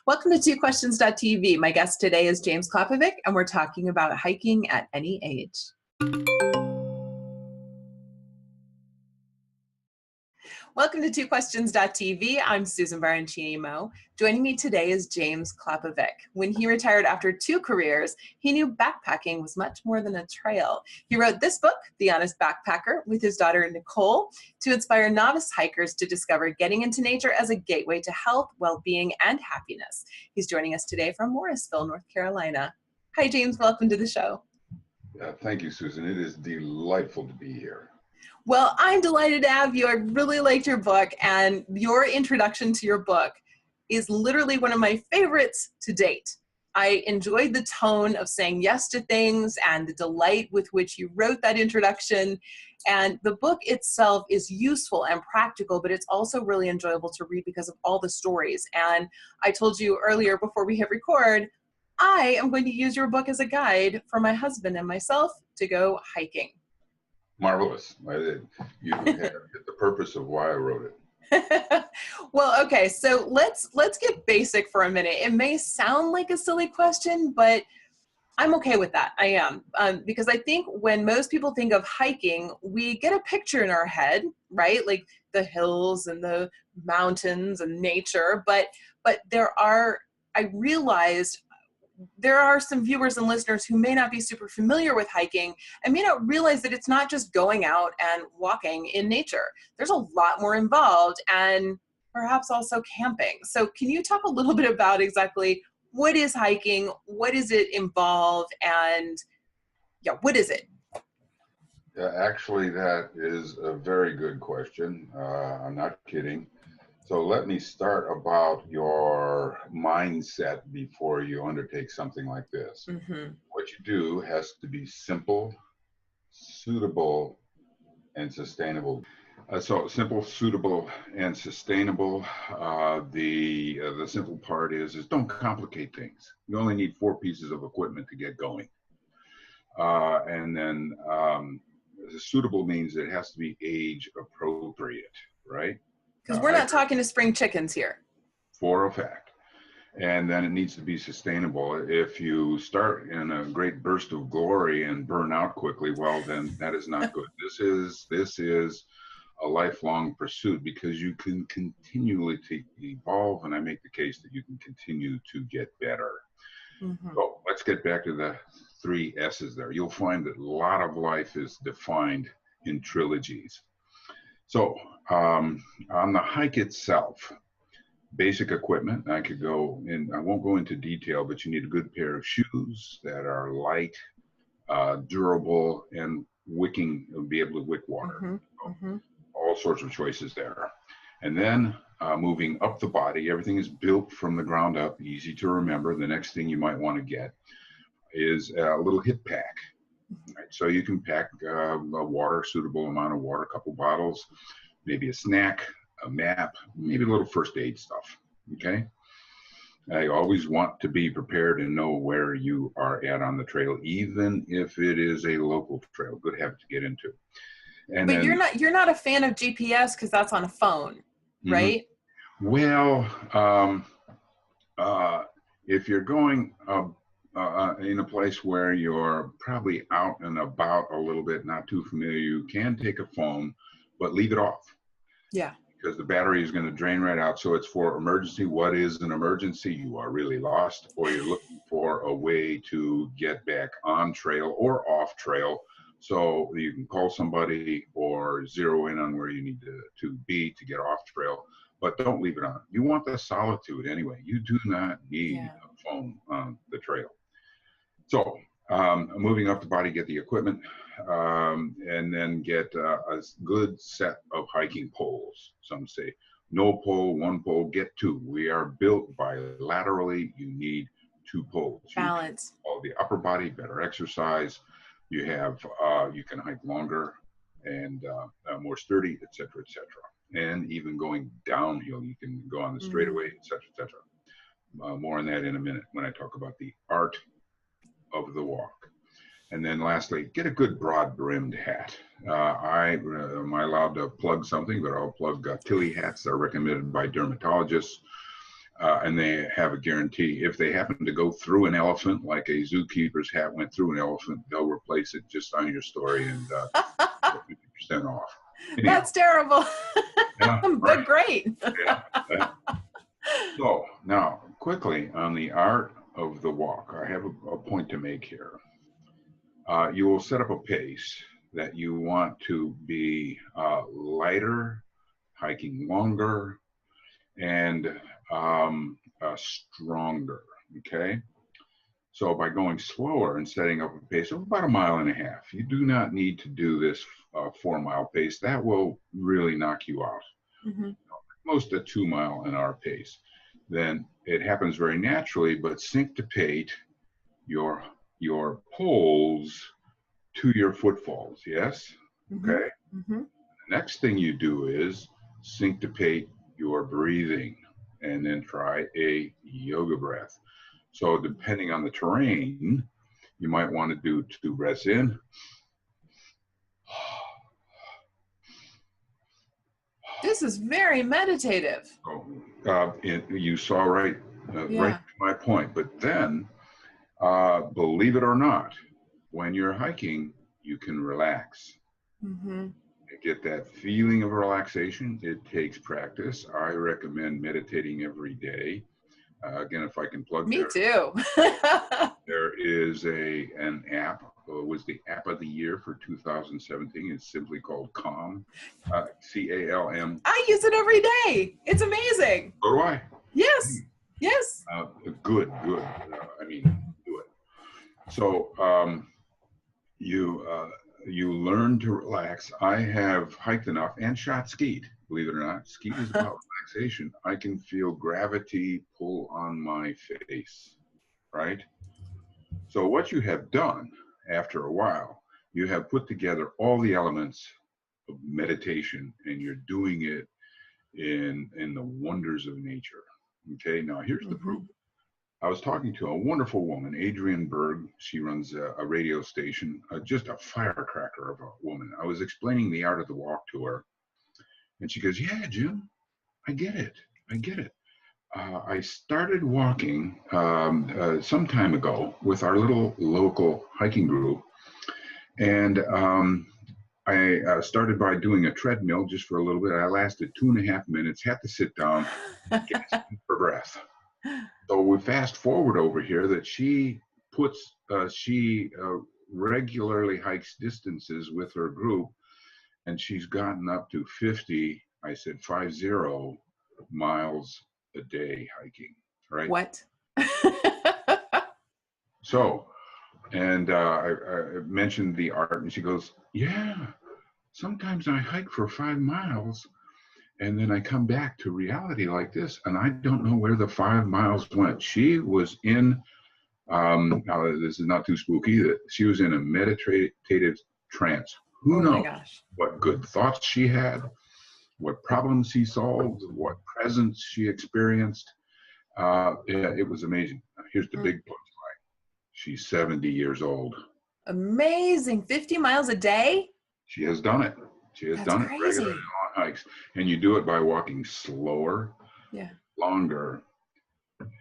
Welcome to TwoQuestions.tv. My guest today is James Klopovic, and we're talking about hiking at any age. Welcome to TwoQuestions.tv. I'm Susan Baroncini-Moe. Joining me today is James Klopovic. When he retired after 2 careers, he knew backpacking was much more than a trail. He wrote this book, The Honest Backpacker, with his daughter Nicole, to inspire novice hikers to discover getting into nature as a gateway to health, well-being, and happiness. He's joining us today from Morrisville, North Carolina. Hi, James. Welcome to the show. Thank you, Susan. It is delightful to be here. Well, I'm delighted to have you. I really liked your book, and your introduction to your book is literally one of my favorites to date. I enjoyed the tone of saying yes to things and the delight with which you wrote that introduction. And the book itself is useful and practical, but it's also really enjoyable to read because of all the stories. And I told you earlier before we hit record, I am going to use your book as a guide for my husband and myself to go hiking. Marvelous. You have the purpose of why I wrote it. Well, okay, so let's get basic for a minute. It may sound like a silly question, but I'm okay with that. I am, because I think when most people think of hiking, we get a picture in our head, right? Like the hills and the mountains and nature. But I realized there are some viewers and listeners who may not be super familiar with hiking and may not realize that it's not just going out and walking in nature. There's a lot more involved, and perhaps also camping. So can you talk a little bit about exactly what is hiking, what does it involve, and what is it? Yeah, actually, that is a very good question. I'm not kidding. So let me start about your mindset before you undertake something like this. Mm-hmm. What you do has to be simple, suitable, and sustainable. So simple, suitable, and sustainable. The simple part is don't complicate things. You only need 4 pieces of equipment to get going. And then suitable means it has to be age appropriate, right? Because we're not talking to spring chickens here. For a fact. And then it needs to be sustainable. If you start in a great burst of glory and burn out quickly, well, then that is not good. This is a lifelong pursuit because you can continually evolve, and I make the case that you can continue to get better. Mm-hmm. So let's get back to the 3 S's there. You'll find that a lot of life is defined in trilogies. So on the hike itself, basic equipment, I could go in, I won't go into detail, but you need a good pair of shoes that are light, durable, and be able to wick water. Mm-hmm. So, mm-hmm. All sorts of choices there. And then moving up the body, everything is built from the ground up, easy to remember. The next thing you might want to get is a little hip pack. Right, so you can pack a suitable amount of water, a couple bottles, maybe a snack, a map, maybe a little first aid stuff, okay? I always want to be prepared and know where you are at on the trail, even if it is a local trail. Good habit to get into. And but then, you're not a fan of GPS because that's on a phone, right? Mm-hmm. Well, if you're going in a place where you're probably out and about a little bit, not too familiar, you can take a phone, but leave it off. Yeah. Because the battery is going to drain right out. So it's for emergency. What is an emergency? You are really lost, or you're looking for a way to get back on trail or off trail. So you can call somebody or zero in on where you need to be to get off trail, but don't leave it on. You want the solitude anyway. You do not need a phone on the trail. So moving up the body, get the equipment, and then get a good set of hiking poles. Some say no pole, 1 pole, get 2. We are built bilaterally. You need 2 poles. Balance. All the upper body, better exercise. You have, you can hike longer and more sturdy, et cetera, et cetera. And even going downhill, you can go on the straightaway, et cetera, et cetera. More on that in a minute when I talk about the art of the walk. And then lastly, get a good broad brimmed hat. Am I allowed to plug something? But I'll plug Tilly hats that are recommended by dermatologists. and they have a guarantee. If they happen to go through an elephant, like a zookeeper's hat went through an elephant, they'll replace it just on your story and 50% off. Anyhow, That's terrible. yeah, But right. great. Yeah. So now, quickly on the art of the walk, I have a point to make here. You will set up a pace that you want to be lighter, hiking longer, and stronger. Okay. So by going slower and setting up a pace of about 1.5 miles, you do not need to do this 4-mile pace. That will really knock you out. Mm-hmm. Most a 2-mile-an-hour pace. Then it happens very naturally, but syncopate your poles to your footfalls. Yes. Mm-hmm. Okay. Mm-hmm. The next thing you do is syncopate your breathing, and then try a yoga breath. So depending on the terrain, you might want to do 2 breaths in. This is very meditative. You saw right Yeah. to my point. But then, believe it or not, when you're hiking, you can relax. Mm-hmm. Get that feeling of relaxation. It takes practice. I recommend meditating every day. Again, if I can plug Me there. too. There is an app, was the app of the year for 2017. It's simply called Calm, CALM. I use it every day. It's amazing. So do I. Yes. Yes. Good. I mean, do it. So you learn to relax. I have hiked enough and shot skeet. Believe it or not, skeet is about relaxation. I can feel gravity pull on my face, right? So what you have done after a while, you have put together all the elements of meditation, and you're doing it in the wonders of nature. Okay, now here's the proof. I was talking to a wonderful woman, Adrienne Berg. She runs a radio station, just a firecracker of a woman. I was explaining the art of the walk to her, and she goes, "Yeah, Jim, I get it. I started walking some time ago with our little local hiking group, and I started by doing a treadmill just for a little bit. I lasted 2.5 minutes, had to sit down, gasping for breath. So we fast forward over here that she regularly hikes distances with her group, and she's gotten up to 50, I said 50 miles a day hiking, right? What? So, and I mentioned the art, and she goes, "Yeah, sometimes I hike for 5 miles, and then I come back to reality like this, and I don't know where the 5 miles went." She was in, now this is not too spooky, that she was in a meditative trance. Who knows what good thoughts she had, what problems she solved, what presence she experienced. Yeah, it was amazing. Here's the big punchline. She's 70 years old. Amazing. 50 miles a day? She has done it. She has done it regularly on hikes. And you do it by walking slower, longer,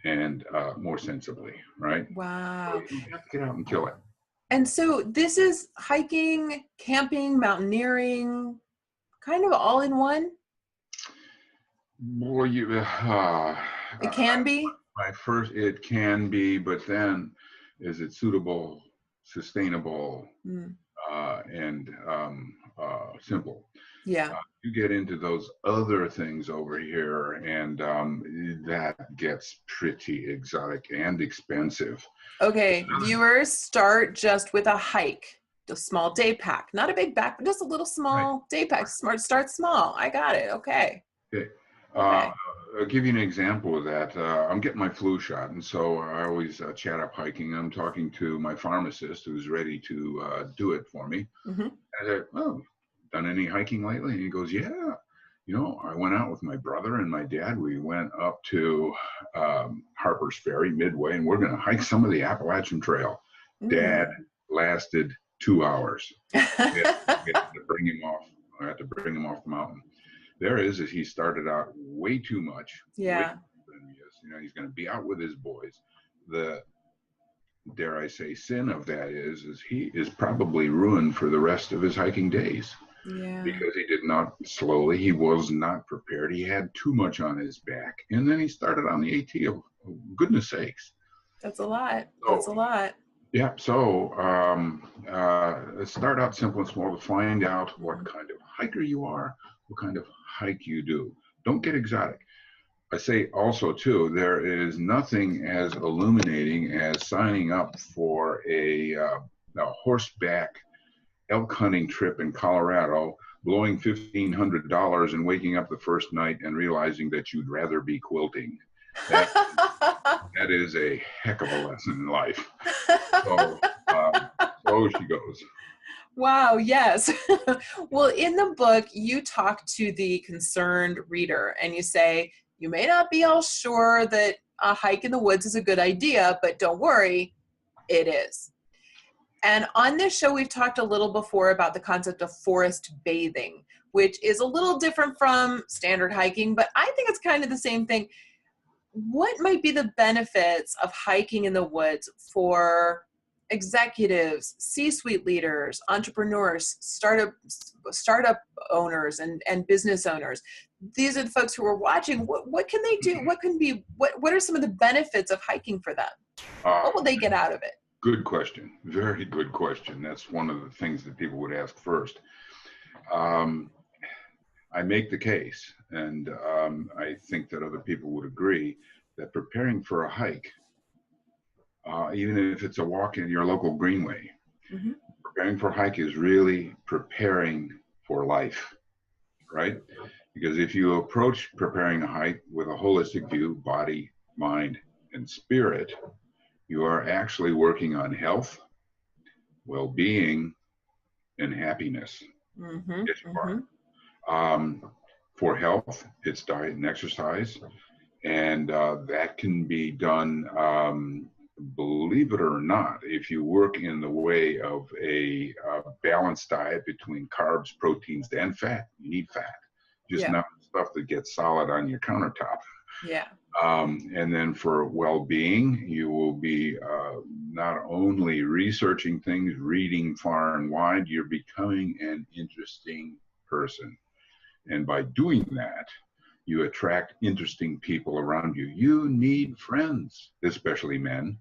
and more sensibly, right? Wow. So you have to get out and kill it. And so this is hiking, camping, mountaineering, kind of all in one? Boy, it can be? It can be, but then is it suitable, sustainable, and simple? Yeah. You get into those other things over here, and that gets pretty exotic and expensive. Okay, viewers, start just with a hike, a small day pack, not a big back, just a little small day pack. Start small. I got it. Okay. Okay. I'll give you an example of that. I'm getting my flu shot, and so I always chat up hiking. I'm talking to my pharmacist who's ready to do it for me. I said, "Oh, done any hiking lately?" And he goes, "Yeah. You know, I went out with my brother and my dad. We went up to Harper's Ferry, Midway, and we're going to hike some of the Appalachian Trail." Dad lasted 2 hours. I had to bring him off. I had to bring him off the mountain. There is he started out way too much. Yeah. Than he is. You know, he's going to be out with his boys. The, dare I say, sin of that is he is probably ruined for the rest of his hiking days. Yeah. Because he did not slowly, he was not prepared. He had too much on his back. And then he started on the AT. Oh, goodness sakes. That's a lot. So, That's a lot. yeah. So start out simple and small to find out what kind of hiker you are, what kind of hike you do. Don't get exotic. I say also, too, there is nothing as illuminating as signing up for a horseback elk hunting trip in Colorado, blowing $1,500 and waking up the first night and realizing that you'd rather be quilting. That is a heck of a lesson in life. So she goes. Wow, yes. Well, in the book, you talk to the concerned reader and you say, you may not be all sure that a hike in the woods is a good idea, but don't worry, it is. And on this show, we've talked a little before about the concept of forest bathing, which is a little different from standard hiking, but I think it's kind of the same thing. What might be the benefits of hiking in the woods for executives, C-suite leaders, entrepreneurs, startup owners, and business owners? These are the folks who are watching. What can they do? What are some of the benefits of hiking for them? What will they get out of it? Good question. Very good question. That's one of the things that people would ask first. I make the case, and I think that other people would agree, that preparing for a hike, even if it's a walk in your local greenway, mm-hmm. preparing for a hike is really preparing for life, right? Because if you approach preparing a hike with a holistic view, body, mind, and spirit, you are actually working on health, well-being, and happiness. Mm-hmm, Yes, you are. For health, it's diet and exercise, and that can be done, believe it or not, if you work in the way of a balanced diet between carbs, proteins, and fat. You need fat, just not stuff that gets solid on your countertop. Yeah. And then for well-being, you will be not only researching things, reading far and wide, you're becoming an interesting person. And by doing that, you attract interesting people around you. You need friends, especially men.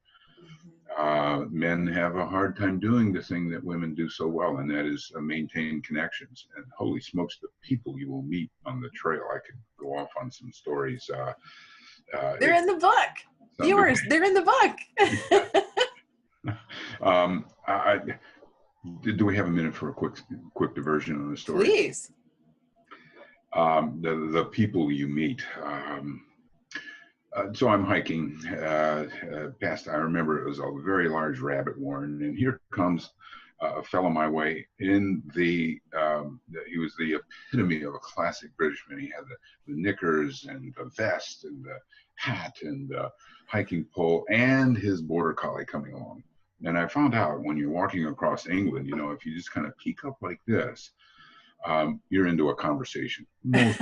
Men have a hard time doing the thing that women do so well, and that is maintain connections. And holy smokes, the people you will meet on the trail. I could go off on some stories. They're in the book. Viewers, they're in the book. Do we have a minute for a quick diversion on the story? Please. The people you meet. So I'm hiking past, I remember it was a very large rabbit warren, and here comes a fellow my way in he was the epitome of a classic Britishman. He had the knickers and the vest and the hat and the hiking pole and his border collie coming along. And I found out when you're walking across England, you know, if you just kind of peek up like this, you're into a conversation. When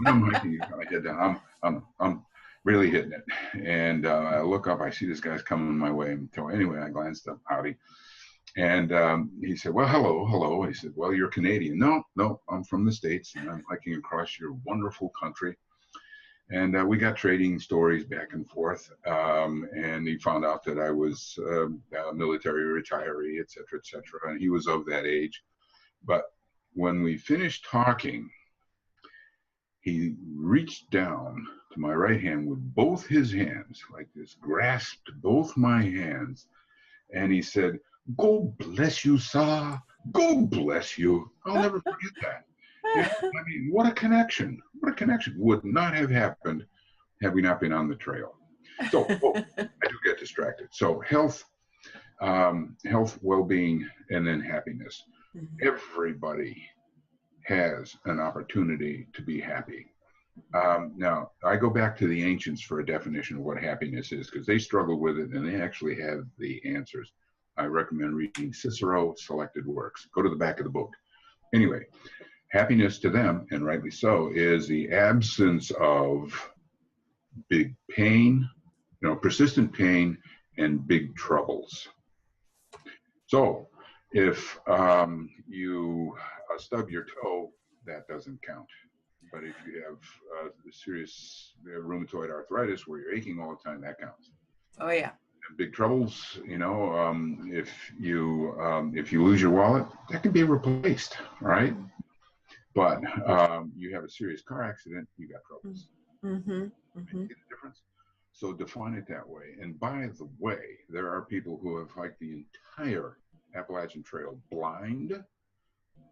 I'm hiking, I head down, I'm really hitting it. And I look up, I see this guy's coming my way. So anyway, I glanced up, howdy. And he said, well, hello. I said, well, you're Canadian. No, I'm from the States, and I'm hiking across your wonderful country. And we got trading stories back and forth. And he found out that I was a military retiree, et cetera, and he was of that age. But when we finished talking, he reached down to my right hand with both his hands, like this, grasped both my hands, and he said, "God bless you, sir. God bless you." I'll never forget that. Yeah, I mean, what a connection. What a connection. Would not have happened had we not been on the trail. So, I do get distracted. So health, well-being, and then happiness. Mm-hmm. Everybody has an opportunity to be happy. Now, I go back to the ancients for a definition of what happiness is, because they struggle with it and they actually have the answers. I recommend reading Cicero Selected Works. Go to the back of the book. Anyway, happiness to them, and rightly so, is the absence of big pain, persistent pain, and big troubles. So if you stub your toe, that doesn't count. But if you have serious rheumatoid arthritis where you're aching all the time, that counts. Oh yeah. And big troubles, if you lose your wallet, that can be replaced, right? But you have a serious car accident, you got troubles. Mm-hmm. Mm-hmm. Get the difference? So define it that way. And by the way, there are people who have hiked the entire Appalachian Trail blind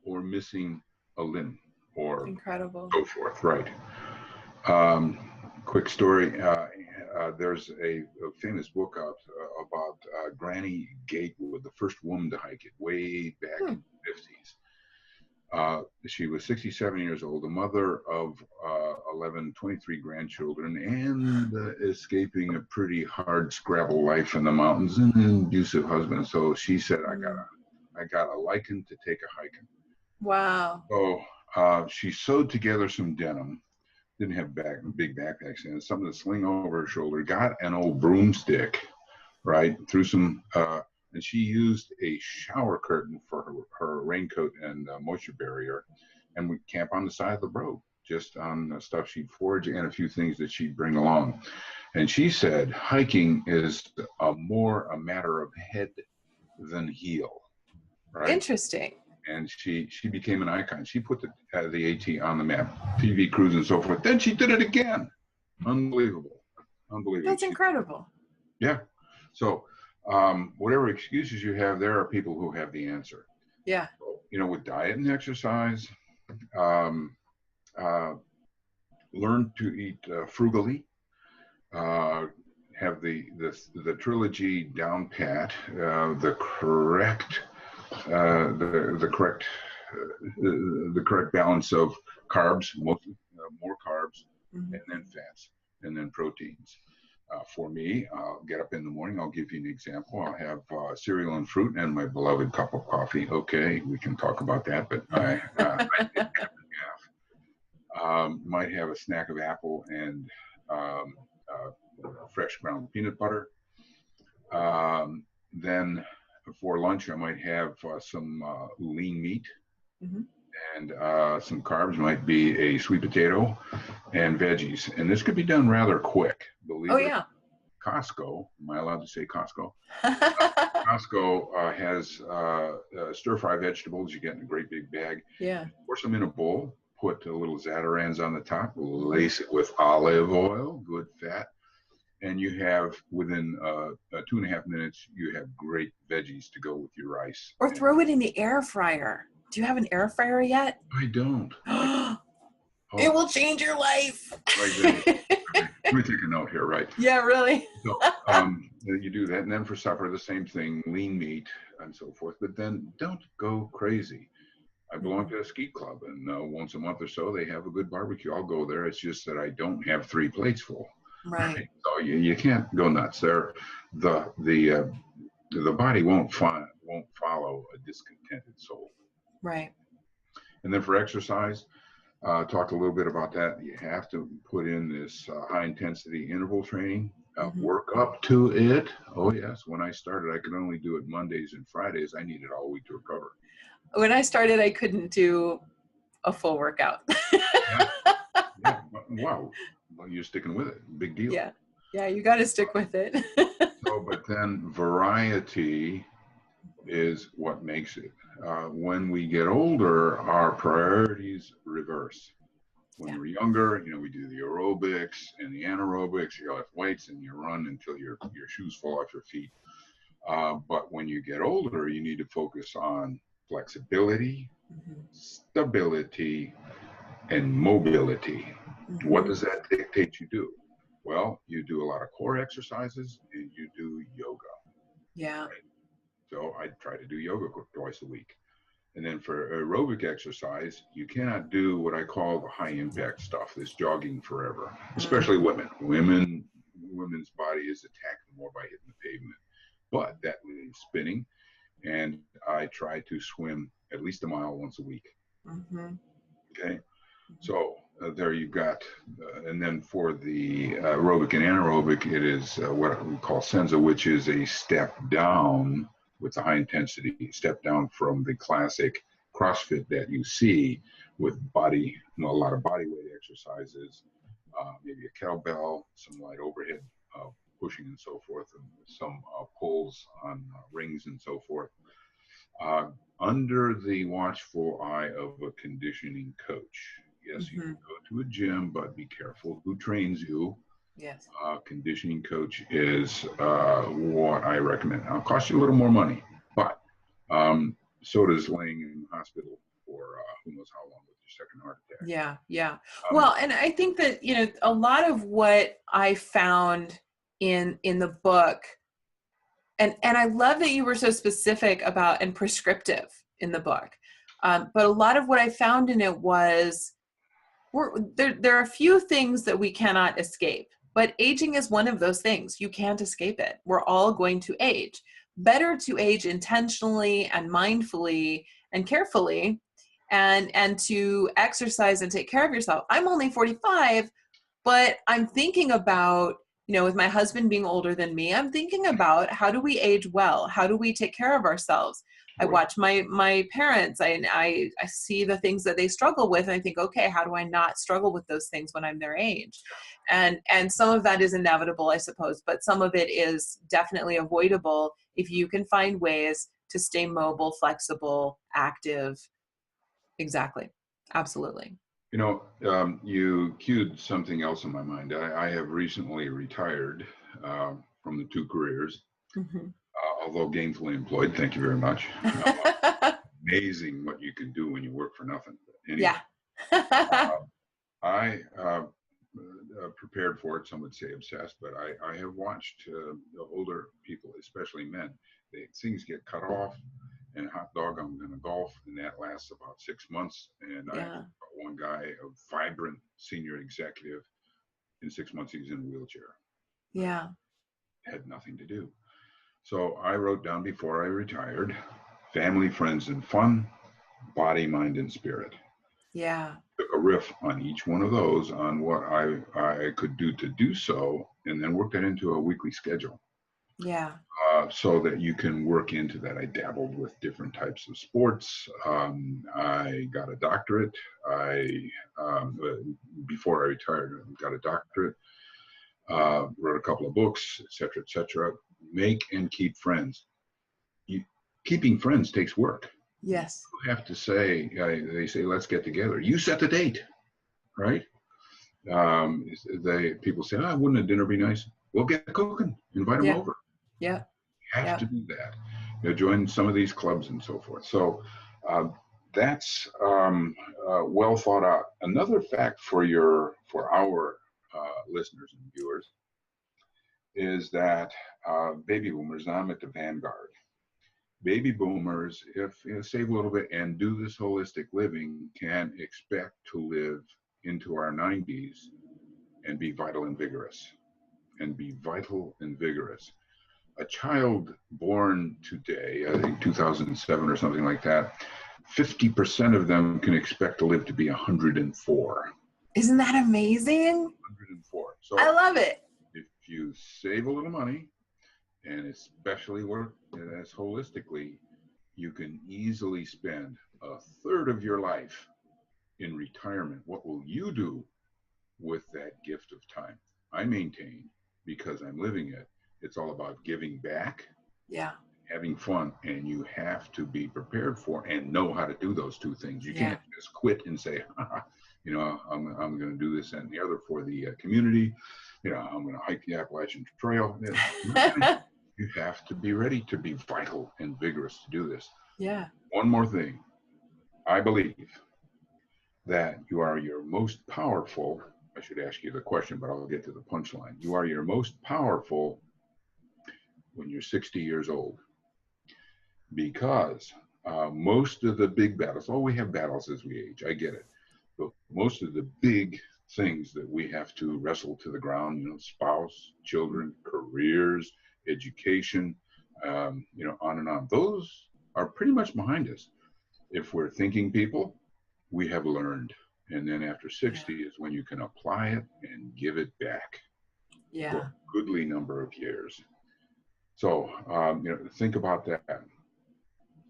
or missing a limb or Incredible. so forth, right? Quick story. There's a famous book out about Granny Gatewood, the first woman to hike it way back in the 50s. She was 67 years old, the mother of 23 grandchildren, and escaping a pretty hard Scrabble life in the mountains and an abusive husband. So she said, I got a liking to take a hiking. Wow. So she sewed together some denim, didn't have big backpacks in it, something to sling over her shoulder, got an old broomstick, right, threw some, and she used a shower curtain for her raincoat and moisture barrier, and would camp on the side of the road, just on the stuff she'd forage and a few things that she'd bring along. And she said hiking is more a matter of head than heel, right? Interesting. And she became an icon. She put the AT on the map, TV crews and so forth. Then she did it again. Unbelievable. That's incredible. Yeah. So whatever excuses you have, there are people who have the answer. Yeah. So, with diet and exercise, learn to eat frugally. Have the trilogy down pat. The correct balance of carbs, mostly more carbs, and then fats, and then proteins. For me, I'll get up in the morning. I'll give you an example. I'll have cereal and fruit and my beloved cup of coffee. Okay, we can talk about that, but I might have a snack of apple and fresh ground peanut butter. Then for lunch, I might have some lean meat, and some carbs might be a sweet potato and veggies. And this could be done rather quick. Believe it. Yeah. Costco, am I allowed to say Costco? Costco has stir-fry vegetables. You get in a great big bag. Yeah. Pour some in a bowl. Put a little Zatarans on the top. Lace it with olive oil, good fat. And you have, within 2.5 minutes, you have great veggies to go with your rice. Or throw it in the air fryer. Do you have an air fryer yet? I don't. It will change your life. Right. Let me take a note here, right? Yeah, really. So you do that, and then for supper, the same thing, lean meat and so forth. But then don't go crazy. I belong to a ski club, and once a month or so, they have a good barbecue. I'll go there. It's just that I don't have 3 plates full. Right. So you can't go nuts there. The body won't follow a discontented soul. Right. And then for exercise, talked a little bit about that. You have to put in this high intensity interval training. Work up to it. Oh yes. When I started, I could only do it Mondays and Fridays. I needed all week to recover. When I started, I couldn't do a full workout. Yeah. Wow. Well, you're sticking with it. Big deal. Yeah, you got to stick with it. But then variety is what makes it. When we get older, our priorities reverse. When we're younger, we do the aerobics and the anaerobics. You lift weights and you run until your shoes fall off your feet. But when you get older, you need to focus on flexibility, stability, and mobility. What does that dictate you do? Well, you do a lot of core exercises and you do yoga. Yeah. Right? So I try to do yoga twice a week. And then for aerobic exercise, you cannot do what I call the high impact stuff, this jogging forever, especially women. Women's body is attacked more by hitting the pavement. But that means spinning. And I try to swim at least a mile once a week. Okay. So there you've got, and then for the aerobic and anaerobic, it is what we call senza, which is a step down with the high intensity, step down from the classic CrossFit that you see with body, a lot of body weight exercises, maybe a kettlebell, some light overhead pushing and so forth, and some pulls on rings and so forth. Under the watchful eye of a conditioning coach. Yes, you can go to a gym, but be careful who trains you. Yes. Conditioning coach is what I recommend. It'll cost you a little more money, but so does laying in hospital for who knows how long with your second heart attack. Yeah, yeah. Well, and I think that, you know, a lot of what I found in the book, and I love that you were so specific about and prescriptive in the book. But a lot of what I found in it was there are a few things that we cannot escape, but aging is one of those things. You can't escape it. We're all going to age. Better to age intentionally and mindfully and carefully, and to exercise and take care of yourself. I'm only 45, but I'm thinking about, you know, with my husband being older than me, I'm thinking about how do we age well? How do we take care of ourselves? I watch my parents. I see the things that they struggle with, and I think, okay, how do I not struggle with those things when I'm their age? And some of that is inevitable, I suppose, but some of it is definitely avoidable if you can find ways to stay mobile, flexible, active. Exactly. Absolutely. You know, you cued something else in my mind. I have recently retired from the two careers, although gainfully employed. Thank you very much. Amazing what you can do when you work for nothing. Anyway, Yeah. I prepared for it. Some would say obsessed, but I have watched older people, especially men. Things get cut off. And hot dog, I'm going to golf, and that lasts about 6 months. And I got one guy, a vibrant senior executive, in 6 months he's in a wheelchair. Yeah. Had nothing to do. So I wrote down before I retired: family, friends, and fun, body, mind, and spirit. Yeah. Took a riff on each one of those on what I could do to do so, and then worked that into a weekly schedule. Yeah. So that you can work into that. I dabbled with different types of sports. I got a doctorate. Before I retired, I got a doctorate. Wrote a couple of books, etc., etc. Make and keep friends. Keeping friends takes work. Yes. You have to say, they say, let's get together. You set the date, right? People say, oh, wouldn't a dinner be nice? Well, get cooking. Invite them over. Yeah. Have to do that. You know, join some of these clubs and so forth. So that's well thought out. Another fact for our listeners and viewers is that baby boomers. Now I'm at the vanguard. Baby boomers, if save a little bit and do this holistic living, can expect to live into our 90s and be vital and vigorous. A child born today, I think 2007 or something like that, 50% of them can expect to live to be 104. Isn't that amazing? 104. So I love it. If you save a little money, and especially work as holistically, you can easily spend a third of your life in retirement. What will you do with that gift of time? I maintain, because I'm living it, it's all about giving back, having fun, and you have to be prepared for and know how to do those two things. You can't just quit and say, you know, I'm going to do this and the other for the community. You know, I'm going to hike the Appalachian Trail. You have to be ready to be vital and vigorous to do this. Yeah. One more thing. I believe that you are your most powerful. I should ask you the question, but I'll get to the punchline. You are your most powerful when you're 60 years old, because most of the big battles, we have battles as we age, I get it, but most of the big things that we have to wrestle to the ground, you know, spouse, children, careers, education, you know, on and on, those are pretty much behind us. If we're thinking people, we have learned. And then after 60 is when you can apply it and give it back for a goodly number of years. So, think about that.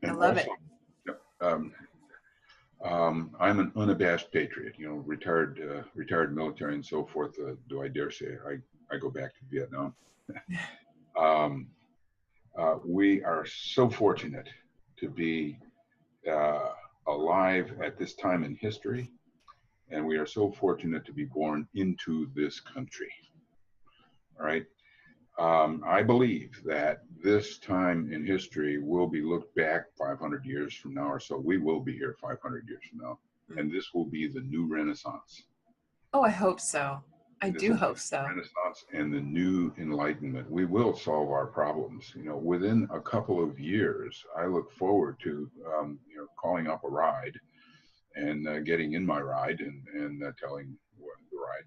And I love also, I'm an unabashed patriot, retired military and so forth. Do I dare say I go back to Vietnam? We are so fortunate to be alive at this time in history, and we are so fortunate to be born into this country. All right. I believe that this time in history will be looked back 500 years from now or so. We will be here 500 years from now, and this will be the new Renaissance. Oh, I hope so. I do hope so. Renaissance and the new enlightenment. We will solve our problems. Within a couple of years, I look forward to, calling up a ride and getting in my ride and telling the ride,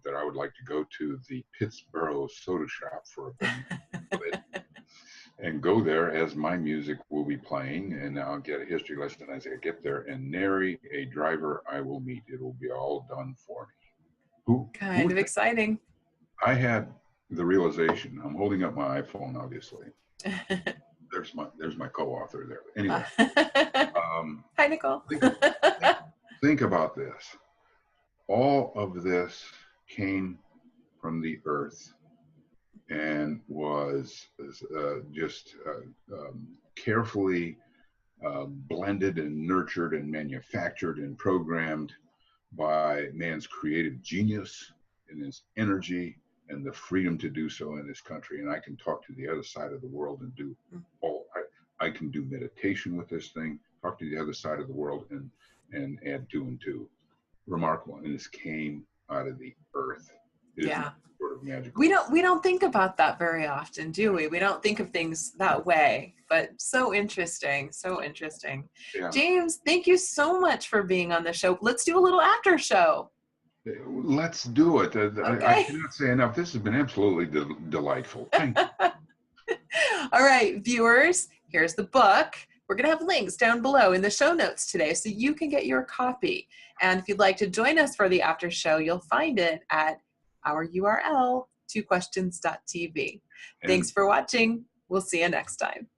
that I would like to go to the Pittsburgh soda shop for a bit and go there as my music will be playing, and I'll get a history lesson as I get there and nary a driver I will meet. It will be all done for me. Kind of exciting. I had the realization. I'm holding up my iPhone, obviously. There's my co-author there. Anyway. Hi, Nicole. Think about this. All of this came from the earth and was just carefully blended and nurtured and manufactured and programmed by man's creative genius and his energy and the freedom to do so in this country. And I can talk to the other side of the world and do I can do meditation with this thing, talk to the other side of the world and add 2 and 2. Remarkable. And this came out of the earth. It is sort of magical. We don't think about that very often, do we? We don't think of things that way, but so interesting. Yeah. James, thank you so much for being on the show. Let's do a little after show. Let's do it. Okay. I cannot say enough. This has been absolutely delightful. Thank you. All right, viewers, here's the book. We're going to have links down below in the show notes today so you can get your copy. And if you'd like to join us for the after show, you'll find it at our URL, 2questions.tv. Thanks for watching. We'll see you next time.